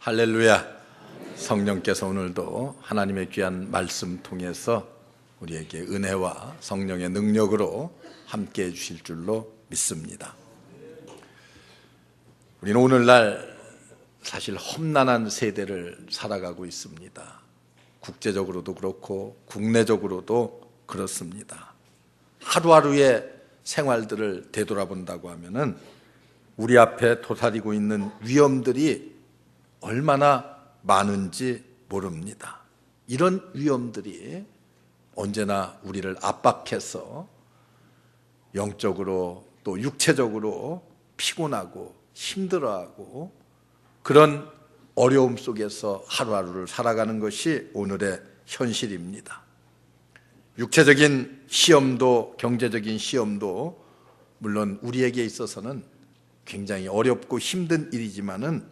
할렐루야. 성령께서 오늘도 하나님의 귀한 말씀 통해서 우리에게 은혜와 성령의 능력으로 함께 해주실 줄로 믿습니다. 우리는 오늘날 사실 험난한 세대를 살아가고 있습니다. 국제적으로도 그렇고 국내적으로도 그렇습니다. 하루하루의 생활들을 되돌아본다고 하면은 우리 앞에 도사리고 있는 위험들이 얼마나 많은지 모릅니다. 이런 위험들이 언제나 우리를 압박해서 영적으로 또 육체적으로 피곤하고 힘들어하고 그런 어려움 속에서 하루하루를 살아가는 것이 오늘의 현실입니다. 육체적인 시험도 경제적인 시험도 물론 우리에게 있어서는 굉장히 어렵고 힘든 일이지만은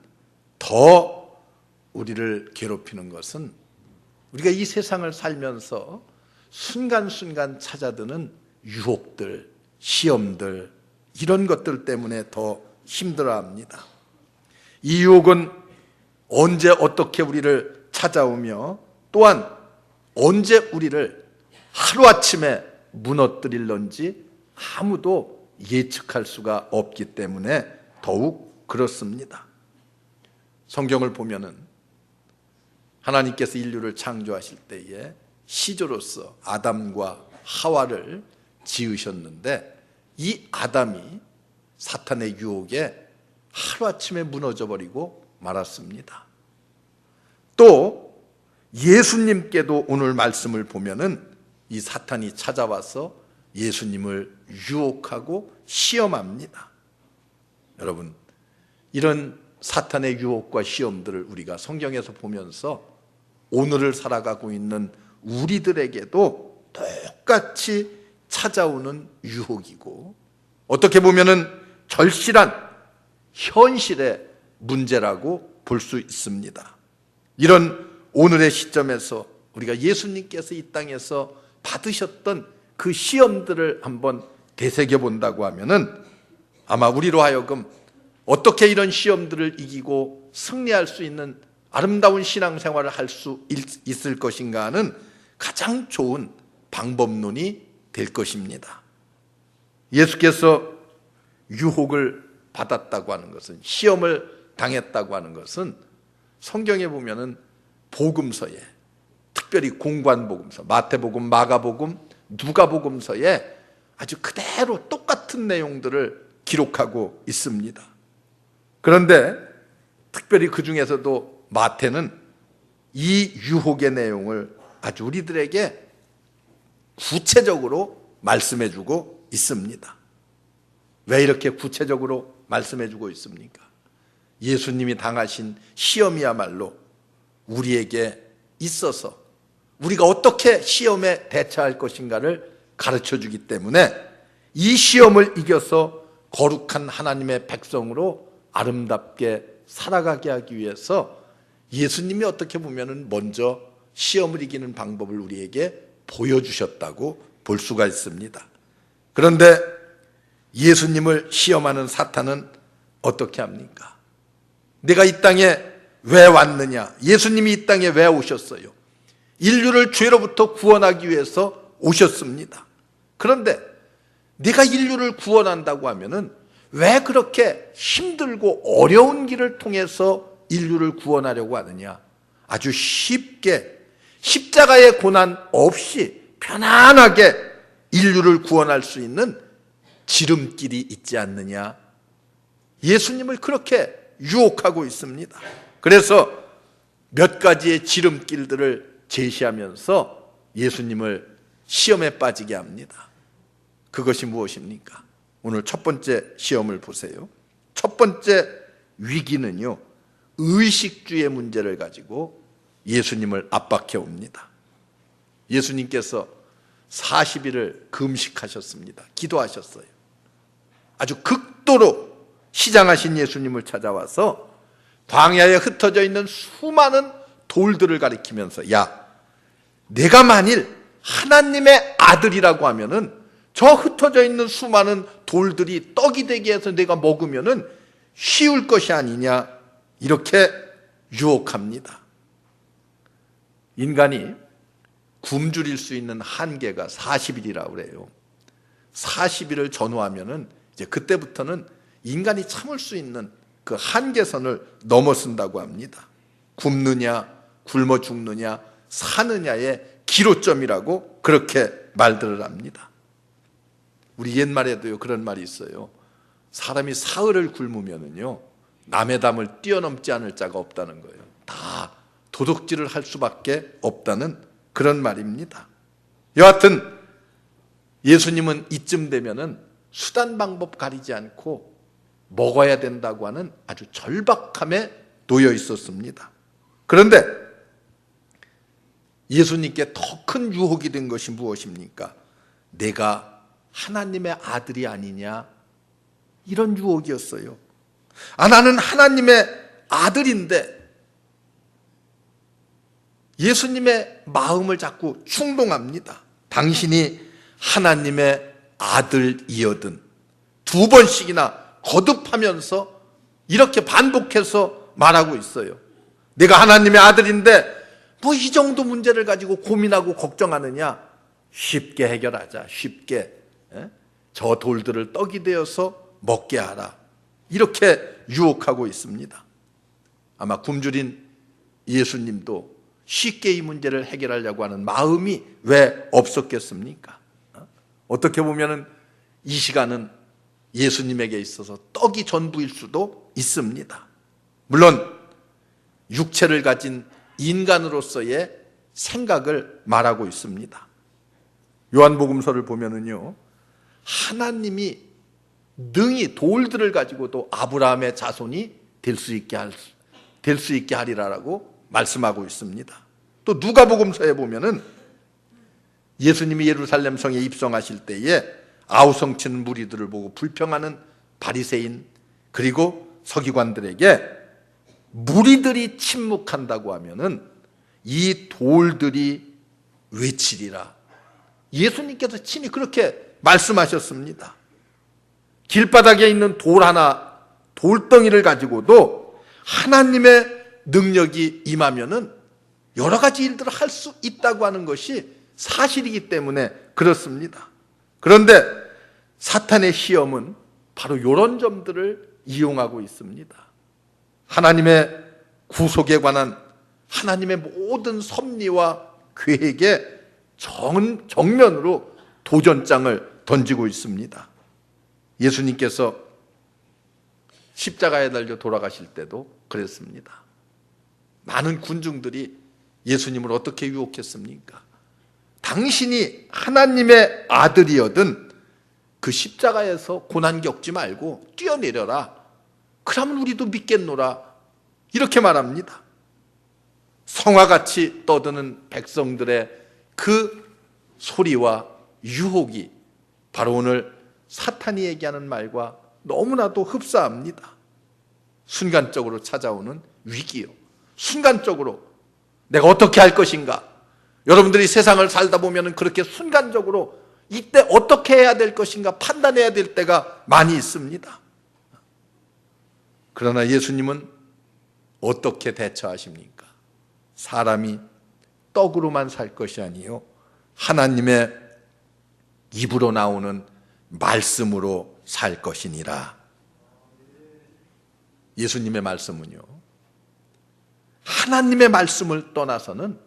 더 우리를 괴롭히는 것은 우리가 이 세상을 살면서 순간순간 찾아드는 유혹들, 시험들 이런 것들 때문에 더 힘들어합니다. 이 유혹은 언제 어떻게 우리를 찾아오며 또한 언제 우리를 하루아침에 무너뜨릴런지 아무도 예측할 수가 없기 때문에 더욱 그렇습니다. 성경을 보면은 하나님께서 인류를 창조하실 때에 시조로서 아담과 하와를 지으셨는데 이 아담이 사탄의 유혹에 하루아침에 무너져 버리고 말았습니다. 또 예수님께도 오늘 말씀을 보면은 이 사탄이 찾아와서 예수님을 유혹하고 시험합니다. 여러분, 이런 사탄의 유혹과 시험들을 우리가 성경에서 보면서 오늘을 살아가고 있는 우리들에게도 똑같이 찾아오는 유혹이고 어떻게 보면은 절실한 현실의 문제라고 볼 수 있습니다. 이런 오늘의 시점에서 우리가 예수님께서 이 땅에서 받으셨던 그 시험들을 한번 되새겨 본다고 하면은 아마 우리로 하여금 어떻게 이런 시험들을 이기고 승리할 수 있는 아름다운 신앙생활을 할 수 있을 것인가 하는 가장 좋은 방법론이 될 것입니다. 예수께서 유혹을 받았다고 하는 것은 시험을 당했다고 하는 것은 성경에 보면은 복음서에 특별히 공관복음서 마태복음, 마가복음, 누가복음서에 아주 그대로 똑같은 내용들을 기록하고 있습니다. 그런데 특별히 그 중에서도 마태는 이 유혹의 내용을 아주 우리들에게 구체적으로 말씀해주고 있습니다. 왜 이렇게 구체적으로 말씀해주고 있습니까? 예수님이 당하신 시험이야말로 우리에게 있어서 우리가 어떻게 시험에 대처할 것인가를 가르쳐주기 때문에 이 시험을 이겨서 거룩한 하나님의 백성으로 아름답게 살아가게 하기 위해서 예수님이 어떻게 보면 먼저 시험을 이기는 방법을 우리에게 보여주셨다고 볼 수가 있습니다. 그런데 예수님을 시험하는 사탄은 어떻게 합니까? 내가 이 땅에 왜 왔느냐? 예수님이 이 땅에 왜 오셨어요? 인류를 죄로부터 구원하기 위해서 오셨습니다. 그런데 내가 인류를 구원한다고 하면은 왜 그렇게 힘들고 어려운 길을 통해서 인류를 구원하려고 하느냐? 아주 쉽게 십자가의 고난 없이 편안하게 인류를 구원할 수 있는 지름길이 있지 않느냐? 예수님을 그렇게 유혹하고 있습니다. 그래서 몇 가지의 지름길들을 제시하면서 예수님을 시험에 빠지게 합니다. 그것이 무엇입니까? 오늘 첫 번째 시험을 보세요. 첫 번째 위기는요, 의식주의 문제를 가지고 예수님을 압박해 옵니다. 예수님께서 40일을 금식하셨습니다. 기도하셨어요. 아주 극도로 시장하신 예수님을 찾아와서 광야에 흩어져 있는 수많은 돌들을 가리키면서 야, 내가 만일 하나님의 아들이라고 하면은 저 흩어져 있는 수많은 돌들이 떡이 되게 해서 내가 먹으면은 쉬울 것이 아니냐, 이렇게 유혹합니다. 인간이 굶주릴 수 있는 한계가 40일이라고 그래요. 40일을 전후하면은 이제 그때부터는 인간이 참을 수 있는 그 한계선을 넘어선다고 합니다. 굶느냐, 굶어 죽느냐, 사느냐의 기로점이라고 그렇게 말들을 합니다. 우리 옛말에도요 그런 말이 있어요. 사람이 사흘을 굶으면은요 남의 담을 뛰어넘지 않을 자가 없다는 거예요. 다 도둑질을 할 수밖에 없다는 그런 말입니다. 여하튼 예수님은 이쯤 되면은 수단 방법 가리지 않고 먹어야 된다고 하는 아주 절박함에 놓여 있었습니다. 그런데 예수님께 더 큰 유혹이 된 것이 무엇입니까? 내가 하나님의 아들이 아니냐, 이런 유혹이었어요. 나는 하나님의 아들인데 예수님의 마음을 자꾸 충동합니다. 당신이 하나님의 아들이거든. 2번씩이나 거듭하면서 이렇게 반복해서 말하고 있어요. 내가 하나님의 아들인데 뭐 이 정도 문제를 가지고 고민하고 걱정하느냐? 쉽게 해결하자. 쉽게. 저 돌들을 떡이 되어서 먹게 하라. 이렇게 유혹하고 있습니다. 아마 굶주린 예수님도 쉽게 이 문제를 해결하려고 하는 마음이 왜 없었겠습니까? 어떻게 보면은 이 시간은 예수님에게 있어서 떡이 전부일 수도 있습니다. 물론 육체를 가진 인간으로서의 생각을 말하고 있습니다. 요한복음서를 보면은요, 하나님이 능히 돌들을 가지고도 아브라함의 자손이 될 수 있게 하리라라고 말씀하고 있습니다. 또 누가복음서에 보면은 예수님이 예루살렘 성에 입성하실 때에 아우성치는 무리들을 보고 불평하는 바리새인 그리고 서기관들에게 무리들이 침묵한다고 하면은 이 돌들이 외치리라. 예수님께서 친히 그렇게 말씀하셨습니다. 길바닥에 있는 돌 하나, 돌덩이를 가지고도 하나님의 능력이 임하면은 여러 가지 일들을 할 수 있다고 하는 것이 사실이기 때문에 그렇습니다. 그런데 사탄의 시험은 바로 이런 점들을 이용하고 있습니다. 하나님의 구속에 관한 하나님의 모든 섭리와 계획에 정면으로 도전장을 던지고 있습니다. 예수님께서 십자가에 달려 돌아가실 때도 그랬습니다. 많은 군중들이 예수님을 어떻게 유혹했습니까? 당신이 하나님의 아들이거든 그 십자가에서 고난 겪지 말고 뛰어내려라. 그러면 우리도 믿겠노라. 이렇게 말합니다. 성화같이 떠드는 백성들의 그 소리와 유혹이 바로 오늘 사탄이 얘기하는 말과 너무나도 흡사합니다. 순간적으로 찾아오는 위기요. 순간적으로 내가 어떻게 할 것인가. 여러분들이 세상을 살다 보면 그렇게 순간적으로 이때 어떻게 해야 될 것인가 판단해야 될 때가 많이 있습니다. 그러나 예수님은 어떻게 대처하십니까? 사람이 떡으로만 살 것이 아니요 하나님의 입으로 나오는 말씀으로 살 것이니라. 예수님의 말씀은요, 하나님의 말씀을 떠나서는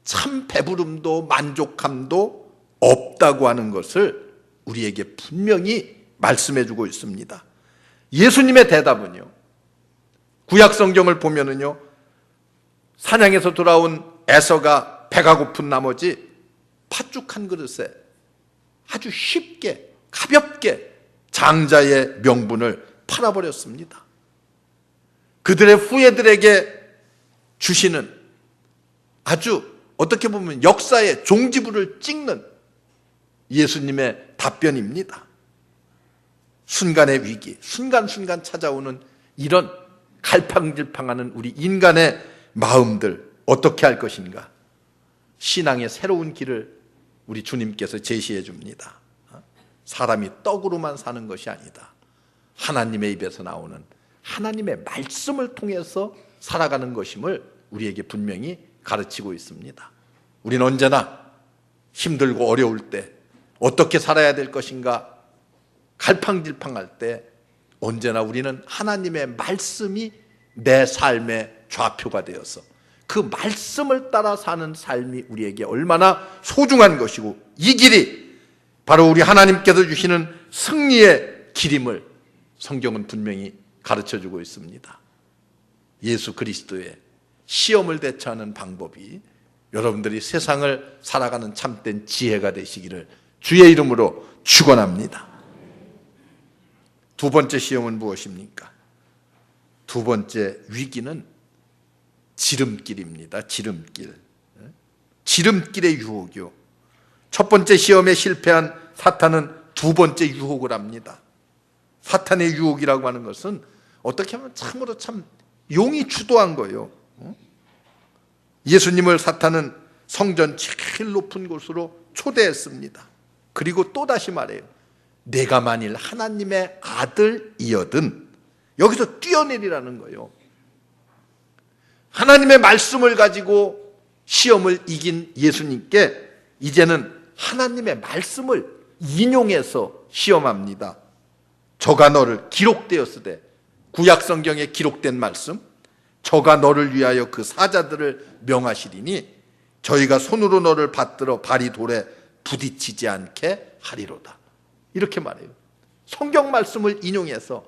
참 배부름도 만족함도 없다고 하는 것을 우리에게 분명히 말씀해 주고 있습니다. 예수님의 대답은요, 구약 성경을 보면은요, 사냥에서 돌아온 에서가 배가 고픈 나머지 팥죽 한 그릇에 아주 쉽게 가볍게 장자의 명분을 팔아버렸습니다. 그들의 후예들에게 주시는 아주 어떻게 보면 역사의 종지부를 찍는 예수님의 답변입니다. 순간의 위기, 순간순간 찾아오는 이런 갈팡질팡하는 우리 인간의 마음들 어떻게 할 것인가? 신앙의 새로운 길을 우리 주님께서 제시해 줍니다. 사람이 떡으로만 사는 것이 아니다. 하나님의 입에서 나오는 하나님의 말씀을 통해서 살아가는 것임을 우리에게 분명히 가르치고 있습니다. 우리는 언제나 힘들고 어려울 때 어떻게 살아야 될 것인가 갈팡질팡할 때 언제나 우리는 하나님의 말씀이 내 삶의 좌표가 되어서 그 말씀을 따라 사는 삶이 우리에게 얼마나 소중한 것이고 이 길이 바로 우리 하나님께서 주시는 승리의 길임을 성경은 분명히 가르쳐주고 있습니다. 예수 그리스도의 시험을 대처하는 방법이 여러분들이 세상을 살아가는 참된 지혜가 되시기를 주의 이름으로 축원합니다. 두 번째 시험은 무엇입니까? 두 번째 위기는 지름길입니다. 지름길. 지름길의 유혹이요. 첫 번째 시험에 실패한 사탄은 두 번째 유혹을 합니다. 사탄의 유혹이라고 하는 것은 어떻게 하면 참으로 참 용이 주도한 거예요. 예수님을 사탄은 성전 제일 높은 곳으로 초대했습니다. 그리고 또다시 말해요. 내가 만일 하나님의 아들이어든, 여기서 뛰어내리라는 거예요. 하나님의 말씀을 가지고 시험을 이긴 예수님께 이제는 하나님의 말씀을 인용해서 시험합니다. 저가 너를, 기록되었으되, 구약 성경에 기록된 말씀, 저가 너를 위하여 그 사자들을 명하시리니 저희가 손으로 너를 받들어 발이 돌에 부딪히지 않게 하리로다. 이렇게 말해요. 성경 말씀을 인용해서,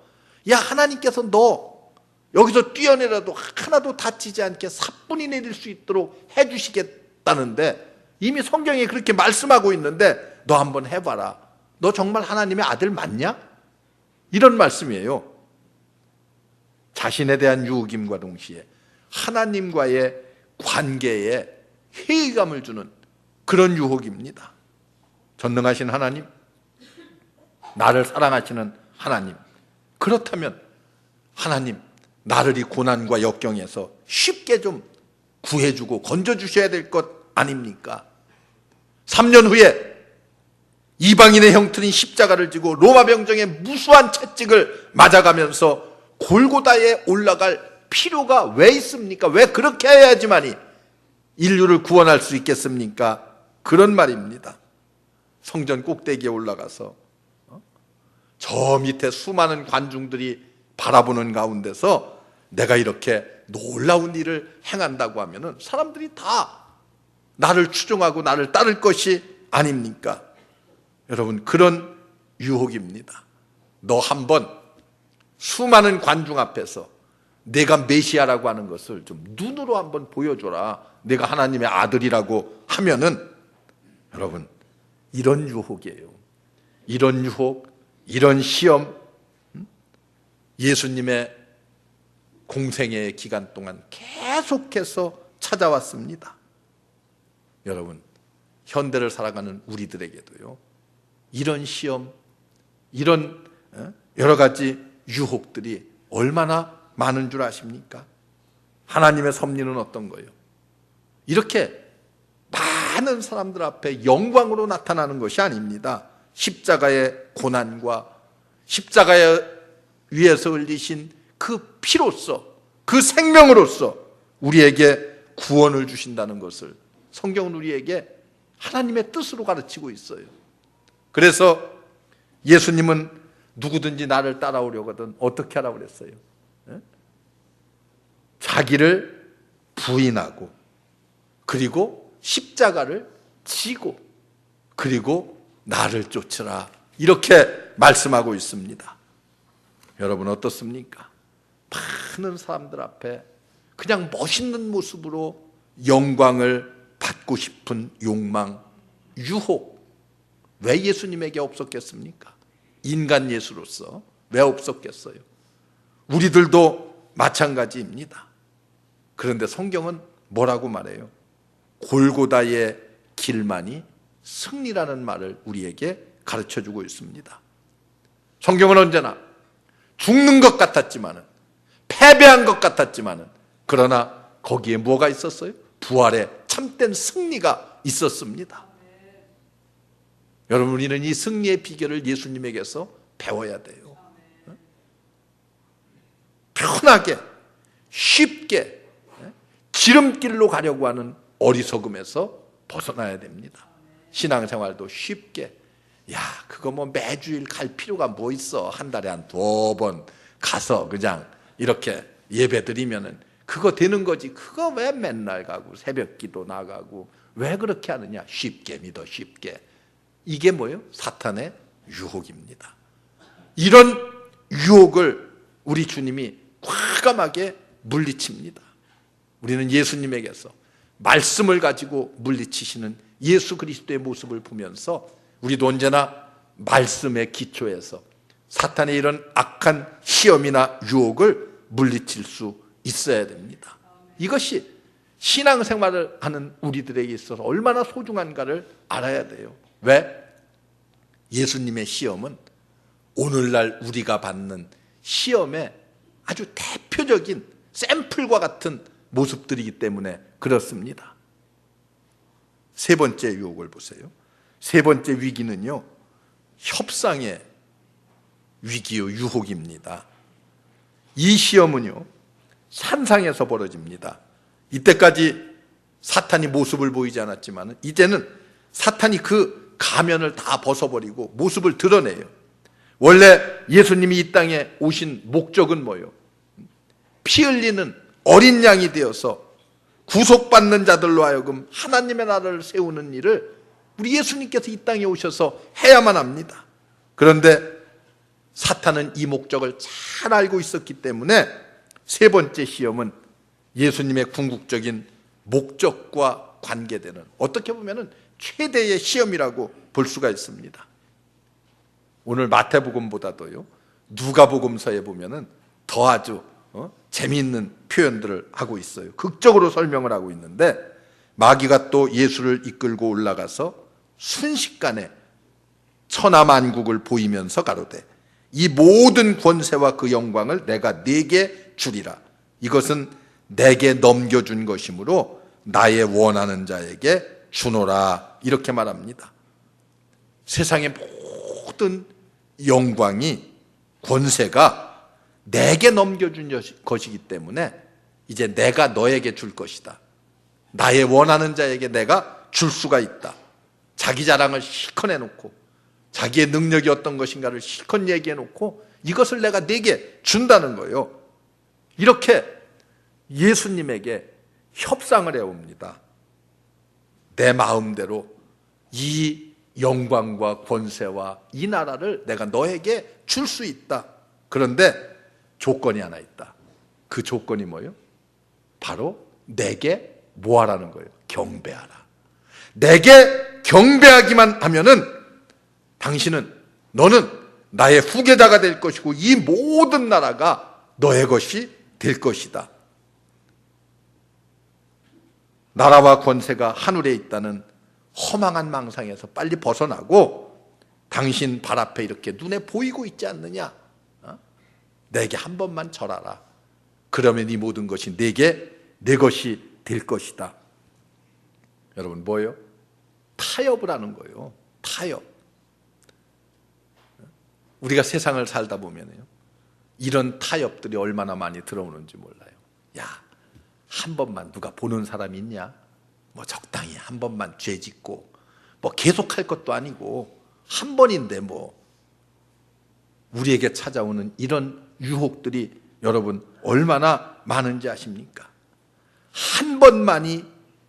야, 하나님께서 너 여기서 뛰어내려도 하나도 다치지 않게 사뿐히 내릴 수 있도록 해주시겠다는데, 이미 성경에 그렇게 말씀하고 있는데 너 한번 해봐라. 너 정말 하나님의 아들 맞냐? 이런 말씀이에요. 자신에 대한 유혹임과 동시에 하나님과의 관계에 회의감을 주는 그런 유혹입니다. 전능하신 하나님, 나를 사랑하시는 하나님, 그렇다면 하나님, 나를 이 고난과 역경에서 쉽게 좀 구해주고 건져주셔야 될 것 아닙니까? 3년 후에 이방인의 형틀인 십자가를 지고 로마 병정의 무수한 채찍을 맞아가면서 골고다에 올라갈 필요가 왜 있습니까? 왜 그렇게 해야지만이 인류를 구원할 수 있겠습니까? 그런 말입니다. 성전 꼭대기에 올라가서 저 밑에 수많은 관중들이 바라보는 가운데서 내가 이렇게 놀라운 일을 행한다고 하면은 사람들이 다 나를 추종하고 나를 따를 것이 아닙니까? 여러분, 그런 유혹입니다. 너 한번 수많은 관중 앞에서 내가 메시아라고 하는 것을 좀 눈으로 한번 보여줘라. 내가 하나님의 아들이라고 하면은, 여러분, 이런 유혹이에요. 이런 유혹, 이런 시험, 예수님의 공생애의 기간 동안 계속해서 찾아왔습니다. 여러분, 현대를 살아가는 우리들에게도요, 이런 시험, 이런 여러 가지 유혹들이 얼마나 많은 줄 아십니까? 하나님의 섭리는 어떤 거예요? 이렇게 많은 사람들 앞에 영광으로 나타나는 것이 아닙니다. 십자가의 고난과 십자가에 위에서 흘리신 그 피로써, 그 생명으로써 우리에게 구원을 주신다는 것을 성경은 우리에게 하나님의 뜻으로 가르치고 있어요. 그래서 예수님은 누구든지 나를 따라오려거든 어떻게 하라고 그랬어요? 자기를 부인하고, 그리고 십자가를 지고, 그리고 나를 쫓으라, 이렇게 말씀하고 있습니다. 여러분, 어떻습니까? 많은 사람들 앞에 그냥 멋있는 모습으로 영광을 받고 싶은 욕망, 유혹, 왜 예수님에게 없었겠습니까? 인간 예수로서 왜 없었겠어요? 우리들도 마찬가지입니다. 그런데 성경은 뭐라고 말해요? 골고다의 길만이 승리라는 말을 우리에게 가르쳐주고 있습니다. 성경은 언제나 죽는 것 같았지만은, 패배한 것 같았지만은, 그러나 거기에 뭐가 있었어요? 부활의 참된 승리가 있었습니다. 여러분, 우리는 이 승리의 비결을 예수님에게서 배워야 돼요. 편하게 쉽게 지름길로 가려고 하는 어리석음에서 벗어나야 됩니다. 신앙생활도 쉽게, 야, 그거 뭐 매주일 갈 필요가 뭐 있어. 한 달에 한 2번 가서 그냥 이렇게 예배 드리면은 그거 되는 거지. 그거 왜 맨날 가고 새벽 기도 나가고 왜 그렇게 하느냐. 쉽게 믿어, 쉽게. 이게 뭐예요? 사탄의 유혹입니다. 이런 유혹을 우리 주님이 과감하게 물리칩니다. 우리는 예수님에게서 말씀을 가지고 물리치시는 예수 그리스도의 모습을 보면서 우리도 언제나 말씀의 기초에서 사탄의 이런 악한 시험이나 유혹을 물리칠 수 있어야 됩니다. 이것이 신앙생활을 하는 우리들에게 있어서 얼마나 소중한가를 알아야 돼요. 왜? 예수님의 시험은 오늘날 우리가 받는 시험의 아주 대표적인 샘플과 같은 모습들이기 때문에 그렇습니다. 세 번째 유혹을 보세요. 세 번째 위기는요, 협상의 위기요, 유혹입니다. 이 시험은요, 산상에서 벌어집니다. 이때까지 사탄이 모습을 보이지 않았지만 이제는 사탄이 그 가면을 다 벗어버리고 모습을 드러내요. 원래 예수님이 이 땅에 오신 목적은 뭐예요? 피 흘리는 어린 양이 되어서 구속받는 자들로 하여금 하나님의 나라를 세우는 일을 우리 예수님께서 이 땅에 오셔서 해야만 합니다. 그런데 사탄은 이 목적을 잘 알고 있었기 때문에 세 번째 시험은 예수님의 궁극적인 목적과 관계되는, 어떻게 보면 최대의 시험이라고 볼 수가 있습니다. 오늘 마태복음보다도요, 누가복음서에 보면은 더 아주 재미있는 표현들을 하고 있어요. 극적으로 설명을 하고 있는데, 마귀가 또 예수를 이끌고 올라가서 순식간에 천하만국을 보이면서 가로되 이 모든 권세와 그 영광을 내가 네게 주리라. 이것은 내게 넘겨준 것이므로 나의 원하는 자에게 주노라. 이렇게 말합니다. 세상의 모든 영광이, 권세가 내게 넘겨준 것이기 때문에 이제 내가 너에게 줄 것이다. 나의 원하는 자에게 내가 줄 수가 있다. 자기 자랑을 실컷 해놓고 자기의 능력이 어떤 것인가를 실컷 얘기해놓고 이것을 내가 네게 준다는 거예요. 이렇게 예수님에게 협상을 해옵니다. 내 마음대로 이 영광과 권세와 이 나라를 내가 너에게 줄 수 있다. 그런데 조건이 하나 있다. 그 조건이 뭐예요? 바로 내게 뭐 하라는 거예요? 경배하라. 내게 경배하기만 하면은 너는 나의 후계자가 될 것이고 이 모든 나라가 너의 것이 될 것이다. 나라와 권세가 하늘에 있다는 허망한 망상에서 빨리 벗어나고 당신 발 앞에 이렇게 눈에 보이고 있지 않느냐? 내게 한 번만 절하라. 그러면 이 모든 것이 내게 내 것이 될 것이다. 여러분, 뭐예요? 타협을 하는 거예요. 타협. 우리가 세상을 살다 보면요, 이런 타협들이 얼마나 많이 들어오는지 몰라요. 야, 한 번만 누가 보는 사람이 있냐? 뭐 적당히 한 번만 죄 짓고 뭐 계속 할 것도 아니고 한 번인데 뭐. 우리에게 찾아오는 이런 유혹들이 여러분 얼마나 많은지 아십니까? 한 번만이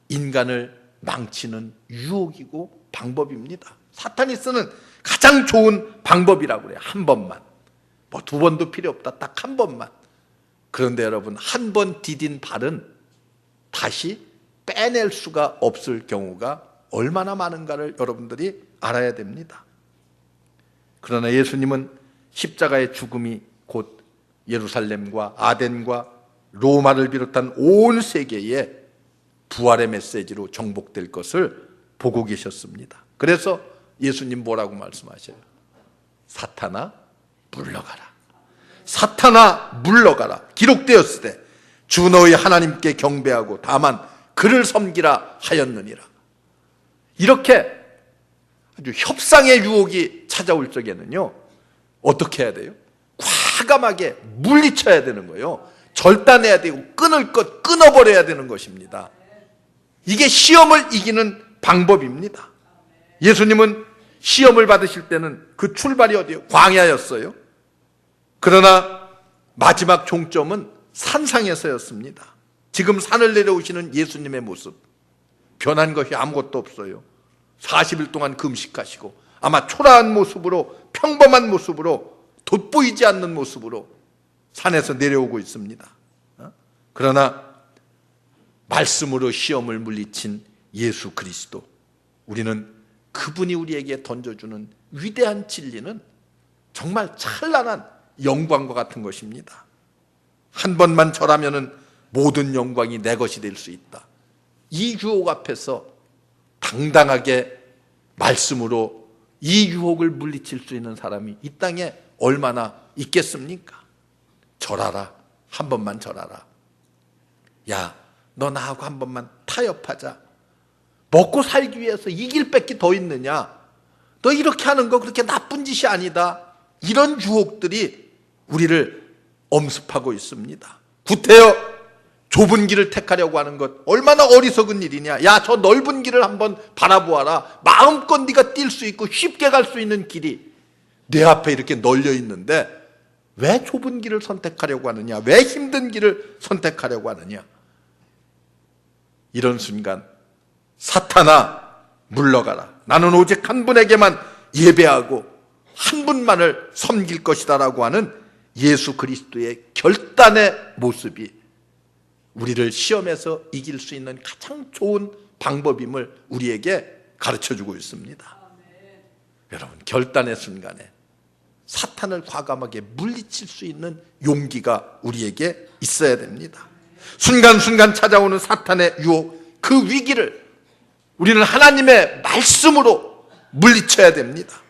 인간을 망치는 유혹이고 방법입니다. 사탄이 쓰는 가장 좋은 방법이라고 그래요. 한 번만. 뭐 2번도 필요 없다. 딱 한 번만. 그런데 여러분, 한 번 디딘 발은 다시 빼낼 수가 없을 경우가 얼마나 많은가를 여러분들이 알아야 됩니다. 그러나 예수님은 십자가의 죽음이 곧 예루살렘과 아덴과 로마를 비롯한 온 세계에 부활의 메시지로 정복될 것을 보고 계셨습니다. 그래서 예수님 뭐라고 말씀하셔요? 사탄아 물러가라. 사탄아 물러가라. 기록되었으되 주 너희 하나님께 경배하고 다만 그를 섬기라 하였느니라. 이렇게 아주 협상의 유혹이 찾아올 적에는요, 어떻게 해야 돼요? 과감하게 물리쳐야 되는 거예요. 절단해야 되고 끊을 것 끊어버려야 되는 것입니다. 이게 시험을 이기는 방법입니다. 예수님은 시험을 받으실 때는 그 출발이 어디요? 광야였어요. 그러나 마지막 종점은 산상에서였습니다. 지금 산을 내려오시는 예수님의 모습, 변한 것이 아무것도 없어요. 40일 동안 금식하시고 아마 초라한 모습으로, 평범한 모습으로, 돋보이지 않는 모습으로 산에서 내려오고 있습니다. 그러나 말씀으로 시험을 물리친 예수 그리스도, 우리는 그분이 우리에게 던져주는 위대한 진리는 정말 찬란한 영광과 같은 것입니다. 한 번만 절하면은 모든 영광이 내 것이 될 수 있다. 이 유혹 앞에서 당당하게 말씀으로 이 유혹을 물리칠 수 있는 사람이 이 땅에 얼마나 있겠습니까? 절하라. 한 번만 절하라. 야, 너 나하고 한 번만 타협하자. 먹고 살기 위해서 이길 뺏기 더 있느냐? 너 이렇게 하는 거 그렇게 나쁜 짓이 아니다. 이런 유혹들이 우리를 엄습하고 있습니다. 구태여 좁은 길을 택하려고 하는 것 얼마나 어리석은 일이냐. 야, 저 넓은 길을 한번 바라보아라. 마음껏 네가 뛸 수 있고 쉽게 갈 수 있는 길이 내 앞에 이렇게 널려 있는데 왜 좁은 길을 선택하려고 하느냐? 왜 힘든 길을 선택하려고 하느냐? 이런 순간 사탄아 물러가라. 나는 오직 한 분에게만 예배하고 한 분만을 섬길 것이다 라고 하는 예수 그리스도의 결단의 모습이 우리를 시험에서 이길 수 있는 가장 좋은 방법임을 우리에게 가르쳐주고 있습니다. 여러분, 결단의 순간에 사탄을 과감하게 물리칠 수 있는 용기가 우리에게 있어야 됩니다. 순간순간 찾아오는 사탄의 유혹, 그 위기를 우리는 하나님의 말씀으로 물리쳐야 됩니다.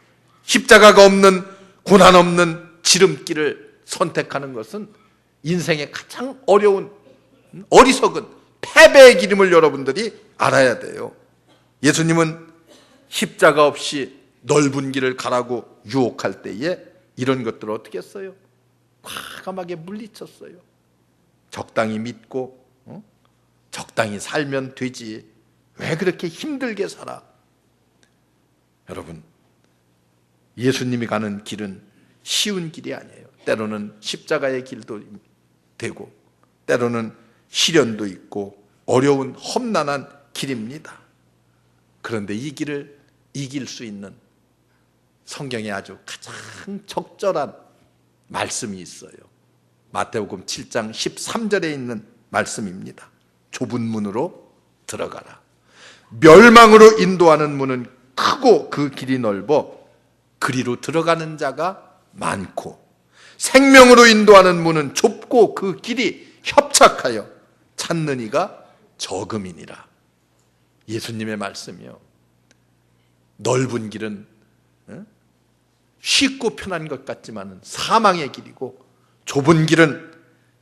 십자가가 없는, 고난 없는 지름길을 선택하는 것은 인생의 가장 어려운, 어리석은 패배의 길임을 여러분들이 알아야 돼요. 예수님은 십자가 없이 넓은 길을 가라고 유혹할 때에 이런 것들을 어떻게 했어요? 과감하게 물리쳤어요. 적당히 믿고 적당히 살면 되지. 왜 그렇게 힘들게 살아? 여러분, 예수님이 가는 길은 쉬운 길이 아니에요. 때로는 십자가의 길도 되고 때로는 시련도 있고 어려운 험난한 길입니다. 그런데 이 길을 이길 수 있는 성경에 아주 가장 적절한 말씀이 있어요. 마태복음 7장 13절에 있는 말씀입니다. 좁은 문으로 들어가라. 멸망으로 인도하는 문은 크고 그 길이 넓어 그리로 들어가는 자가 많고 생명으로 인도하는 문은 좁고 그 길이 협착하여 찾는 이가 적음이니라. 예수님의 말씀이요. 넓은 길은 쉽고 편한 것 같지만 사망의 길이고 좁은 길은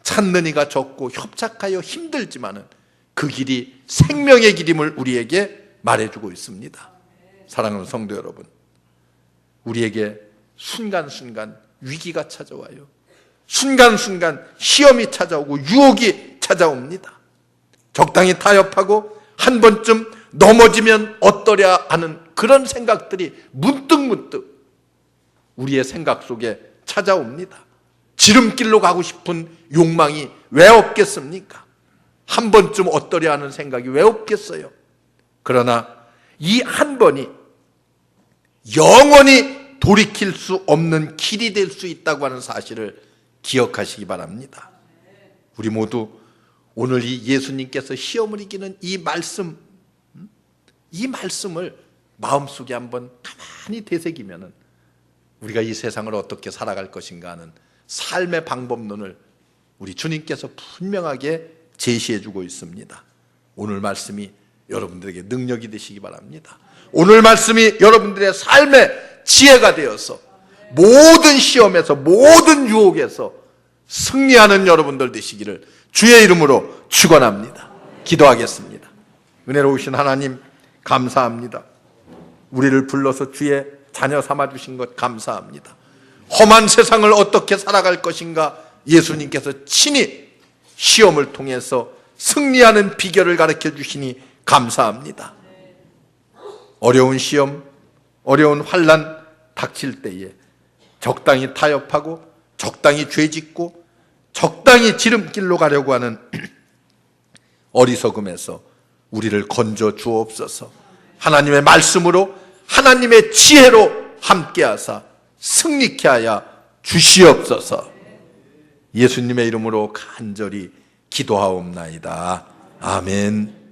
찾는 이가 적고 협착하여 힘들지만 그 길이 생명의 길임을 우리에게 말해주고 있습니다. 사랑하는 성도 여러분, 우리에게 순간순간 위기가 찾아와요. 순간순간 시험이 찾아오고 유혹이 찾아옵니다. 적당히 타협하고 한 번쯤 넘어지면 어떠랴 하는 그런 생각들이 문득문득 우리의 생각 속에 찾아옵니다. 지름길로 가고 싶은 욕망이 왜 없겠습니까? 한 번쯤 어떠랴 하는 생각이 왜 없겠어요? 그러나 이 한 번이 영원히 돌이킬 수 없는 길이 될 수 있다고 하는 사실을 기억하시기 바랍니다. 우리 모두 오늘 이 예수님께서 시험을 이기는 이 말씀을 마음속에 한번 가만히 되새기면은 우리가 이 세상을 어떻게 살아갈 것인가 하는 삶의 방법론을 우리 주님께서 분명하게 제시해주고 있습니다. 오늘 말씀이 여러분들에게 능력이 되시기 바랍니다. 오늘 말씀이 여러분들의 삶의 지혜가 되어서 모든 시험에서 모든 유혹에서 승리하는 여러분들 되시기를 주의 이름으로 축원합니다. 기도하겠습니다. 은혜로우신 하나님 감사합니다. 우리를 불러서 주의 자녀 삼아주신 것 감사합니다. 험한 세상을 어떻게 살아갈 것인가 예수님께서 친히 시험을 통해서 승리하는 비결을 가르쳐 주시니 감사합니다. 어려운 시험, 어려운 환난 닥칠 때에 적당히 타협하고 적당히 죄짓고 적당히 지름길로 가려고 하는 어리석음에서 우리를 건져 주옵소서. 하나님의 말씀으로 하나님의 지혜로 함께하사 승리케 하여 주시옵소서. 예수님의 이름으로 간절히 기도하옵나이다. 아멘.